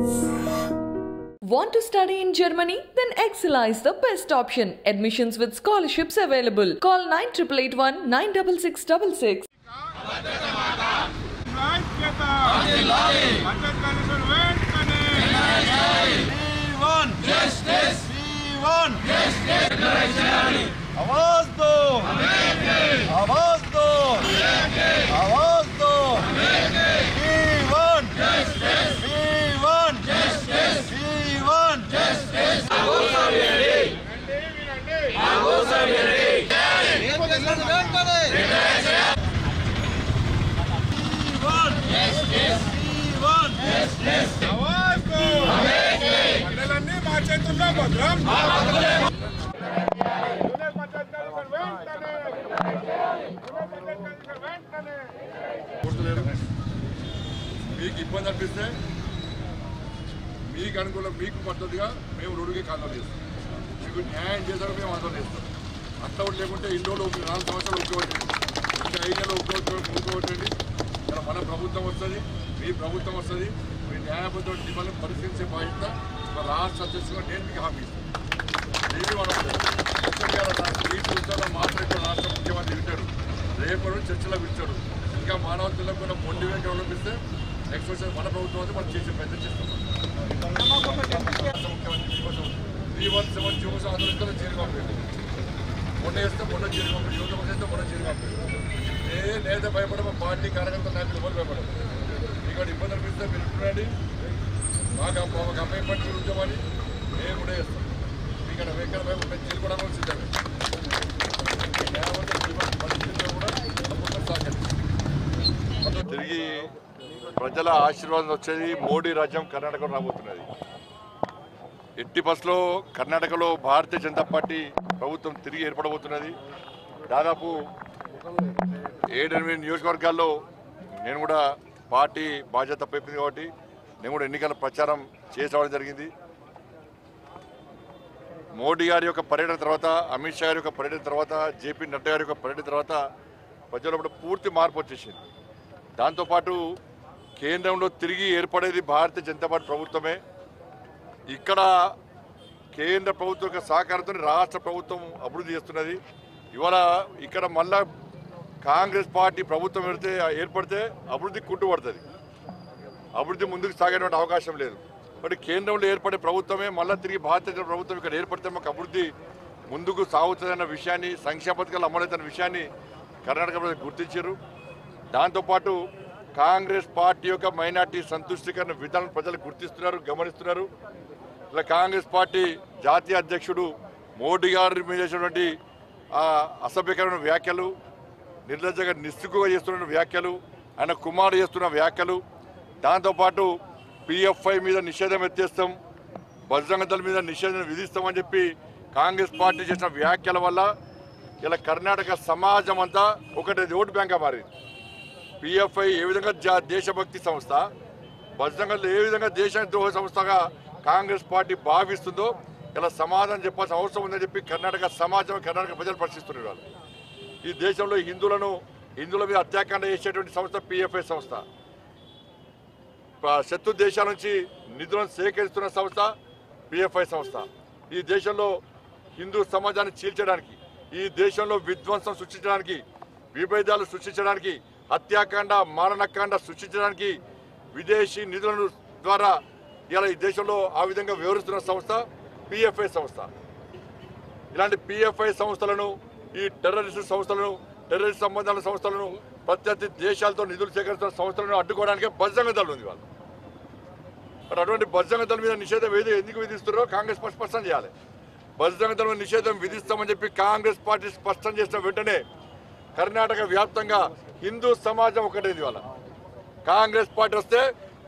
Want to study in Germany? Then Excella is the best option. Admissions with scholarships available. Call 9881 96666. మీకు ఇబ్బంది అనిపిస్తే మీకు అనుకూలం మీకు పద్ధతిగా మేము రోడ్డుకి కాందోళన చేస్తాం. మీకు న్యాయం చేశాక మేము ఆందోళన చేస్తాం. అట్లా లేకుంటే ఇండోలో 4 సంవత్సరాలు ఒప్పుకోవట్లేదు, ఇంకా 5 నెలలు ఒప్పుకోవట్లేదు. ఇలా మన ప్రభుత్వం వస్తుంది, మీ ప్రభుత్వం వస్తుంది. మీ న్యాయబద్ధ డిమాండ్లను పరిశీలించే బాధ్యత రాష్ట్ర అధ్యక్షులుగా నేను మీకు హామీ ఇస్తాను. ఇది మనం మాట్లాడే రాష్ట్ర ముఖ్యమంత్రి వింటాడు, రేపటి చర్చలో పిలిచాడు. ఇంకా మానవతలో కూడా మొండి వేగం అవలంబిస్తే నెక్స్ట్ వచ్చే మన ప్రభుత్వం అయితే మనం చేసే ప్రయత్నం చేస్తాం. ముఖ్యమంత్రి కోసం 317 జీవోస్ ఆందోళనలో చేరుకోలేదు. మొన్న వేస్తే మొన్న చేరుకోలేదు, యువత చేస్తే మొన్న చేరుకోలేదు. లేదా భయపడ మా పార్టీ కార్యకర్త నాయకులు ఎవరు భయపడదు. ఇక్కడ ఇబ్బంది అనిపిస్తే మీరు చూడండి, మాకు అమ్మాయి పట్టి ఉంచామని మేము కూడా చేస్తాం. ఇక్కడ వెంకట భయపడే చేరుకోవడానికి సిద్ధమే. తిరిగి ప్రజల ఆశీర్వాదం వచ్చేది మోడీ రాజ్యం కర్ణాటకలో రాబోతున్నది. ఎట్టి బస్సులో కర్ణాటకలో భారతీయ జనతా పార్టీ ప్రభుత్వం తిరిగి ఏర్పడబోతున్నది. దాదాపు 7-8 నియోజకవర్గాల్లో నేను కూడా పార్టీ బాధ్యత తప్పైపోయింది కాబట్టి నేను కూడా ఎన్నికల ప్రచారం చేసి రావడం జరిగింది. మోడీ గారి యొక్క పర్యటన తర్వాత, అమిత్ షా గారి యొక్క పర్యటన తర్వాత, జేపీ నడ్డా గారి యొక్క పర్యటన తర్వాత ప్రజల్లో కూడా పూర్తి మార్పు వచ్చేసింది. దాంతోపాటు కేంద్రంలో తిరిగి ఏర్పడేది భారతీయ జనతా పార్టీ ప్రభుత్వమే. ఇక్కడ కేంద్ర ప్రభుత్వం యొక్క సహకారంతో రాష్ట్ర ప్రభుత్వం అభివృద్ధి చేస్తున్నది. ఇవాళ ఇక్కడ మళ్ళా కాంగ్రెస్ పార్టీ ప్రభుత్వం ఏర్పడితే అభివృద్ధి కుంటుపడుతుంది, అభివృద్ధి ముందుకు సాగేటువంటి అవకాశం లేదు. బట్ కేంద్రంలో ఏర్పడే ప్రభుత్వమే మళ్ళీ తిరిగి భారతీయ జనతా ప్రభుత్వం ఇక్కడ ఏర్పడితే మాకు అభివృద్ధి ముందుకు సాగుతుందన్న విషయాన్ని, సంక్షేమ పథకాలు అమలవుతున్న విషయాన్ని కర్ణాటక ప్రజలు గుర్తించారు. దాంతోపాటు కాంగ్రెస్ పార్టీ యొక్క మైనార్టీ సంతుష్టీకరణ విధానం ప్రజలు గుర్తిస్తున్నారు, గమనిస్తున్నారు. ఇలా కాంగ్రెస్ పార్టీ జాతీయ అధ్యక్షుడు మోడీ గారి మీద చేసినటువంటి అసభ్యకరమైన వ్యాఖ్యలు, నిర్లజ్జగా నిస్సిగ్గుగా చేస్తున్న వ్యాఖ్యలు, ఆయన కుమారుడు చేస్తున్న వ్యాఖ్యలు, దాంతోపాటు పిఎఫ్ఐ మీద నిషేధం ఎత్తేస్తాం, బజరంగ దళం మీద నిషేధం విధిస్తామని చెప్పి కాంగ్రెస్ పార్టీ చేసిన వ్యాఖ్యల వల్ల ఇలా కర్ణాటక సమాజం అంతా ఒకటి ఓటు బ్యాంక్గా మారింది. పిఎఫ్ఐ ఏ విధంగా దేశభక్తి సంస్థ, బజరంగ దళం ఏ విధంగా దేశద్రోహ సంస్థగా కాంగ్రెస్ పార్టీ భావిస్తుందో ఇలా సమాధానం చెప్పాల్సిన అవసరం ఉందని చెప్పి కర్ణాటక సమాజం, కర్ణాటక ప్రజలు ప్రశ్నిస్తున్నారు. ఈ దేశంలో హిందువుల మీద హత్యాకాండ చేసేటువంటి సంస్థ పిఎఫ్ఐ సంస్థ, శత్రు దేశాల నుంచి నిధులను సేకరిస్తున్న సంస్థ పిఎఫ్ఐ సంస్థ. ఈ దేశంలో హిందూ సమాజాన్ని చీల్చడానికి, ఈ దేశంలో విధ్వంసం సృష్టించడానికి, విభేదాలు సృష్టించడానికి, హత్యాకాండ, మారణకాండ సృష్టించడానికి విదేశీ నిధుల ద్వారా ఇలా ఈ దేశంలో ఆ విధంగా వివరిస్తున్న సంస్థ పిఎఫ్ఐ సంస్థ. ఇలాంటి పిఎఫ్ఐ సంస్థలను, ఈ టెర్రరిస్ట్ సంస్థలను, టెర్రరిస్ట్ సంబంధాల సంస్థలను, ప్రత్యర్థి దేశాలతో నిధులు సేకరిస్తున్న సంస్థలను అడ్డుకోవడానికే బజరంగ దళం ఉంది వాళ్ళు. మరి అటువంటి బజరంగ దళం మీద నిషేధం ఎందుకు విధిస్తున్నారో కాంగ్రెస్ స్పష్టం చేయాలి. బజరంగ దళం నిషేధం విధిస్తామని చెప్పి కాంగ్రెస్ పార్టీ స్పష్టం చేసిన వెంటనే కర్ణాటక వ్యాప్తంగా హిందూ సమాజం ఒకటైంది. వాళ్ళ కాంగ్రెస్ పార్టీ వస్తే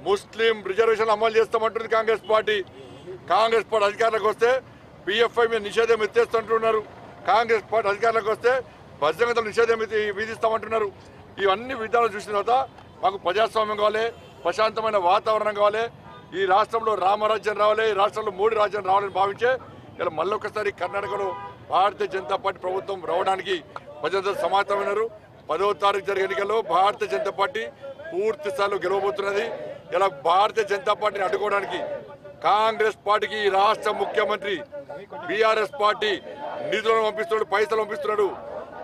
ముస్లిం రిజర్వేషన్లు అమలు చేస్తామంటుంది కాంగ్రెస్ పార్టీ. కాంగ్రెస్ పార్టీ అధికారంలోకి వస్తే పిఎఫ్ఐ మీద నిషేధం ఎత్తేస్తుంటున్నారు. కాంగ్రెస్ పార్టీ అధికారంలోకి వస్తే బజరంగ దళం నిషేధం విధిస్తామంటున్నారు. ఇవన్నీ విధానాలు చూసిన తర్వాత మాకు ప్రజాస్వామ్యం కావాలి, ప్రశాంతమైన వాతావరణం కావాలి, ఈ రాష్ట్రంలో రామరాజ్యం రావాలి, ఈ రాష్ట్రంలో మోడీ రాజ్యం రావాలని భావించే ఇలా మళ్ళొకసారి కర్ణాటకలో భారతీయ జనతా పార్టీ ప్రభుత్వం రావడానికి ప్రజలందరూ సమాయత్తమైనారు. 10వ తారీఖు జరిగే ఎన్నికల్లో భారతీయ జనతా పార్టీ పూర్తి స్థాయిలో గెలవబోతున్నది. ఇలా భారతీయ జనతా పార్టీని అడ్డుకోవడానికి కాంగ్రెస్ పార్టీకి ఈ రాష్ట్ర ముఖ్యమంత్రి బీఆర్ఎస్ పార్టీ నిధులను పంపిస్తున్నాడు, పైసలు పంపిస్తున్నాడు.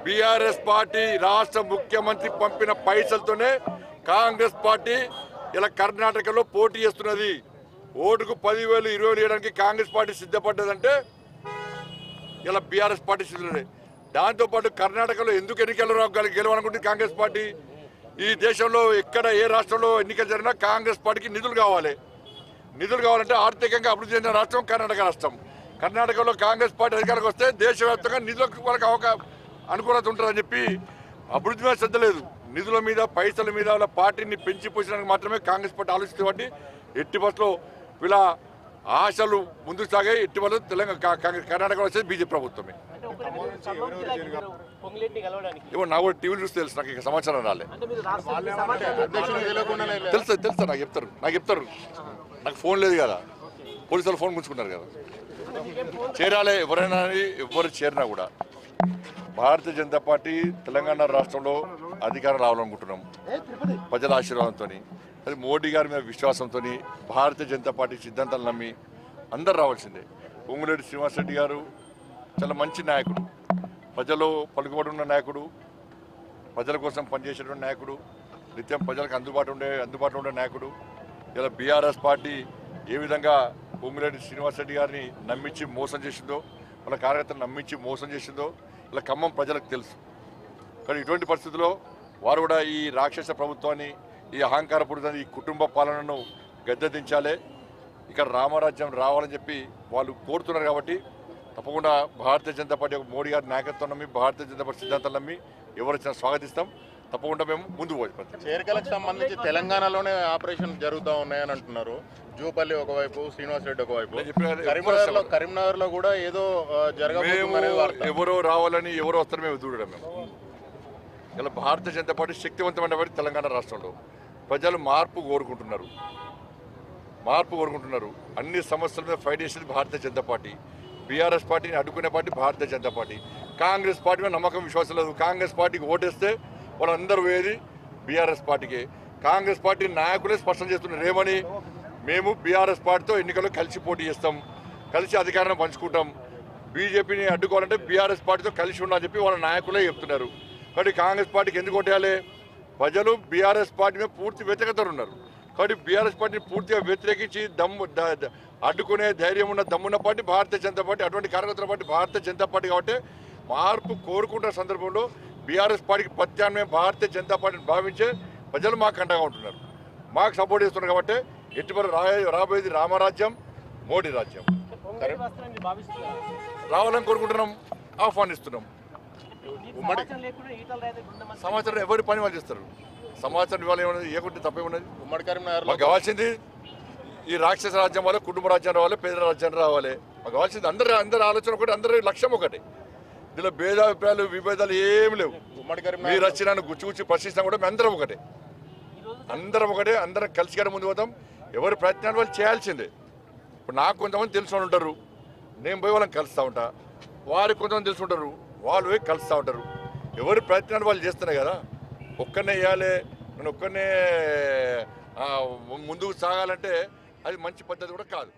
బీఆర్ఎస్ పార్టీ రాష్ట్ర ముఖ్యమంత్రి పంపిన పైసలతోనే కాంగ్రెస్ పార్టీ ఇలా కర్ణాటకలో పోటీ చేస్తున్నది. ఓటుకు 10,000, 20,000 ఇవ్వడానికి కాంగ్రెస్ పార్టీ సిద్ధపడ్డదంటే ఇలా బీఆర్ఎస్ పార్టీ సిద్ధపడ్డది. దాంతోపాటు కర్ణాటకలో ఎందుకు ఎన్నికలు గెలవాలనుకుంటుంది కాంగ్రెస్ పార్టీ? ఈ దేశంలో ఎక్కడ ఏ రాష్ట్రంలో ఎన్నికలు జరిగినా కాంగ్రెస్ పార్టీకి నిధులు కావాలి. నిధులు కావాలంటే ఆర్థికంగా అభివృద్ధి చెందిన రాష్ట్రం కర్ణాటక రాష్ట్రం. కర్ణాటకలో కాంగ్రెస్ పార్టీ అధికారికి వస్తే దేశవ్యాప్తంగా నిధులకు వాళ్ళకి అనుకూలత ఉంటుందని చెప్పి అభివృద్ధి మీద శ్రద్ధ లేదు. నిధుల మీద, పైసల మీద వాళ్ళ పార్టీని పెంచి పోసడానికి మాత్రమే కాంగ్రెస్ పార్టీ ఆలోచిస్తుంది. కాబట్టి ఎట్టి బస్సులో వీళ్ళ ఆశలు ముందుకు సాగాయి. ఎట్టి బస్సులో కర్ణాటకలో వచ్చేది బీజేపీ ప్రభుత్వమే. ఏమో నాకు కూడా టీవీలు చూస్తే తెలుసు, నాకు ఇక సమాచారం రాలే. తెలుసా నాకు చెప్తారు. నాకు ఫోన్ లేదు కదా, పోలీసులు ఫోన్ ముంచుకున్నారు కదా. చేరాలే ఎవరైనా, ఎవరు చేరినా కూడా భారతీయ జనతా పార్టీ తెలంగాణ రాష్ట్రంలో అధికారం రావాలనుకుంటున్నాం ప్రజల ఆశీర్వాదంతో. అది మోడీ గారి మీద విశ్వాసంతో భారతీయ జనతా పార్టీ సిద్ధాంతాలు నమ్మి అందరు రావాల్సిందే. పొంగులేటి శ్రీనివాసరెడ్డి గారు చాలా మంచి నాయకుడు, ప్రజలు పలుకుబడి ఉన్న నాయకుడు, ప్రజల కోసం పనిచేసేటువంటి నాయకుడు, నిత్యం ప్రజలకు అందుబాటులో ఉండే నాయకుడు. ఇలా బీఆర్ఎస్ పార్టీ ఏ విధంగా పొంగులేటి శ్రీనివాసరెడ్డి గారిని నమ్మించి మోసం చేసిందో, వాళ్ళ కార్యకర్తలు నమ్మించి మోసం చేసిందో ఇలా ఖమ్మం ప్రజలకు తెలుసు. కానీ ఇటువంటి పరిస్థితుల్లో వారు కూడా ఈ రాక్షస ప్రభుత్వాన్ని, ఈ అహంకారపూరిత ఈ కుటుంబ పాలనను గద్దెదించాలి, ఇక్కడ రామరాజ్యం రావాలని చెప్పి వాళ్ళు కోరుతున్నారు. కాబట్టి తప్పకుండా భారతీయ జనతా పార్టీ మోడీ గారి నాయకత్వం నమ్మి, భారతీయ జనతా పార్టీ సిద్ధాంతాలు నమ్మి ఎవరు వచ్చినా స్వాగతిస్తాం. తప్పకుండా మేము ముందు పోయి చేరికలకు సంబంధించి తెలంగాణలోనే ఆపరేషన్ జరుగుతూ ఉన్నాయని అంటున్నారు. జూపల్లి ఒకవైపు, శ్రీనివాసరెడ్డి ఒకవైపు, కరీంనగర్లో కూడా ఏదో జరగబోతుందనే వార్త. ఎవరో రావాలని ఎవరో వస్తారు మేము చూడడం. మేము ఇలా భారతీయ జనతా పార్టీ శక్తివంతమైన పార్టీ తెలంగాణ రాష్ట్రంలో. ప్రజలు మార్పు కోరుకుంటున్నారు. అన్ని సమస్యల మీద ఫైట్ చేసేది భారతీయ జనతా పార్టీ. బీఆర్ఎస్ పార్టీని అడ్డుకునే party Bharatiya Janata party. Congress party మీద నమ్మకం, విశ్వాసం లేదు. కాంగ్రెస్ పార్టీకి ఓటేస్తే వాళ్ళందరూ వేది బీఆర్ఎస్ పార్టీకి. కాంగ్రెస్ పార్టీ నాయకులే స్పష్టం చేస్తున్నారు ఏమని, మేము బీఆర్ఎస్ పార్టీతో ఎన్నికల్లో కలిసి పోటీ చేస్తాం, కలిసి అధికారాన్ని పంచుకుంటాం. బీజేపీని అడ్డుకోవాలంటే బీఆర్ఎస్ పార్టీతో కలిసి ఉండాలని చెప్పి వాళ్ళ నాయకులే చెప్తున్నారు. కాబట్టి కాంగ్రెస్ పార్టీకి ఎందుకు ఓటేయాలి? ప్రజలు బీఆర్ఎస్ పార్టీ మీద పూర్తి వ్యతిరేకతలు ఉన్నారు. కాబట్టి బీఆర్ఎస్ పార్టీని పూర్తిగా వ్యతిరేకించి అడ్డుకునే ధైర్యం ఉన్న దమ్మున్న పార్టీ భారతీయ జనతా పార్టీ. అటువంటి కార్యకర్తల పార్టీ భారతీయ జనతా పార్టీ. కాబట్టి మార్పు కోరుకుంటున్న సందర్భంలో బీఆర్ఎస్ పార్టీకి ప్రత్యామ్నాయం భారతీయ జనతా పార్టీని భావించే ప్రజలు మాకు అండగా ఉంటున్నారు, మాకు సపోర్ట్ చేస్తున్నారు. కాబట్టి ఎట్టి రాబోయేది రామరాజ్యం, మోడీ రాజ్యం రావాలని కోరుకుంటున్నాం, ఆహ్వానిస్తున్నాం. సమాచారం ఎవరి పని వాళ్ళు చేస్తారు. సమాచారం ఇవ్వాలి ఏమన్నది ఇవ్వకుంటే తప్పేమున్నది. ఉమ్మడి కరీంనగర్ మాకు కావాల్సింది ఈ రాక్షస రాజ్యం వల్ల కుటుంబ రాజ్యం రావాలి, పేద రాజ్యం రావాలి. మాకు కావాల్సింది అందరి ఆలోచన ఒకటి, అందరి లక్ష్యం ఒకటి. ఇందులో భేదాభిప్రాయాలు, విభేదాలు ఏమి లేవు. ఉమ్మడి కరీంనగర్ మీరు వచ్చి నన్ను గుచ్చి ప్రశ్నిస్తాం కూడా మేము అందరం ఒకటే, అందరం కలిసిగా ముందు పోతాం. ఎవరి ప్రయత్నాలు వాళ్ళు చేయాల్సిందే. ఇప్పుడు నాకు కొంతమంది తెలిసిన ఉంటారు, నేను పోయి వాళ్ళని కలుస్తూ ఉంటా. వారికి కొంతమంది తెలిసి ఉంటారు, వాళ్ళు పోయి కలుస్తూ ఉంటారు. ఎవరి ప్రయత్నాలు వాళ్ళు చేస్తున్నాయి కదా. ఒక్కనే వేయాలి, నేను ఒక్కనే ముందుకు సాగాలంటే అది మంచి పద్ధతి కూడా కాదు.